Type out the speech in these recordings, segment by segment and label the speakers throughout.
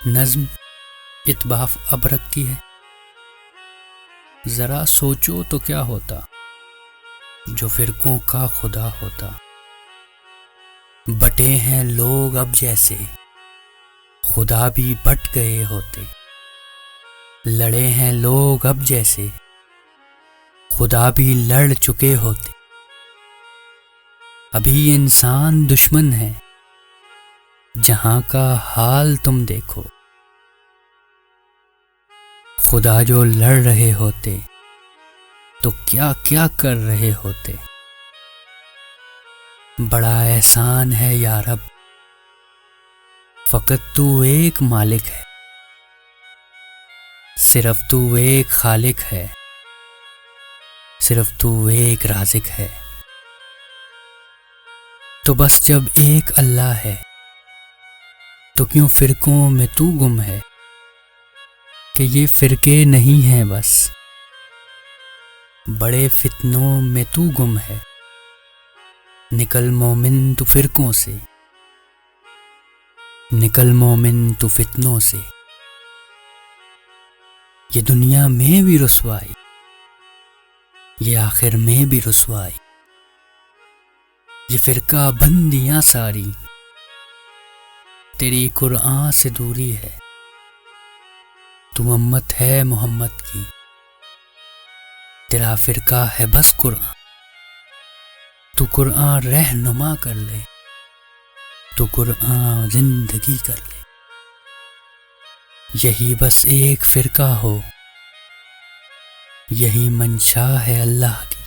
Speaker 1: نظم اتباف ابرک کی ہے۔ ذرا سوچو تو کیا ہوتا جو فرقوں کا خدا ہوتا۔ بٹے ہیں لوگ اب جیسے خدا بھی بٹ گئے ہوتے۔ لڑے ہیں لوگ اب جیسے خدا بھی لڑ چکے ہوتے۔ ابھی انسان دشمن ہے جہاں کا حال تم دیکھو۔ خدا جو لڑ رہے ہوتے تو کیا کیا کر رہے ہوتے۔ بڑا احسان ہے یا رب، فقط تو ایک مالک ہے، صرف تو ایک خالق ہے، صرف تو ایک رازق ہے۔ تو بس جب ایک اللہ ہے تو کیوں فرقوں میں تو گم ہے کہ یہ فرقے نہیں ہیں بس، بڑے فتنوں میں تو گم ہے۔ نکل مومن تو فرقوں سے، نکل مومن تو فتنوں سے۔ یہ دنیا میں بھی رسوائی، یہ آخر میں بھی رسوائی۔ یہ فرقہ بندیاں ساری تیری قرآن سے دوری ہے۔ تو امت ہے محمد کی، تیرا فرقہ ہے بس قرآن۔ تو قرآن رہنما کر لے، تو قرآن زندگی کر لے۔ یہی بس ایک فرقہ ہو، یہی منشا ہے اللہ کی۔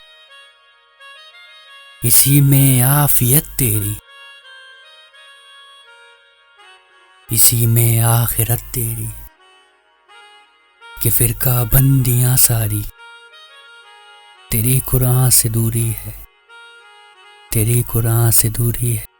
Speaker 1: اسی میں عافیت تیری، اسی میں آخرت تیری۔ کہ فرقہ بندیاں ساری تیری قرآن سے دوری ہے، تیری قرآن سے دوری ہے۔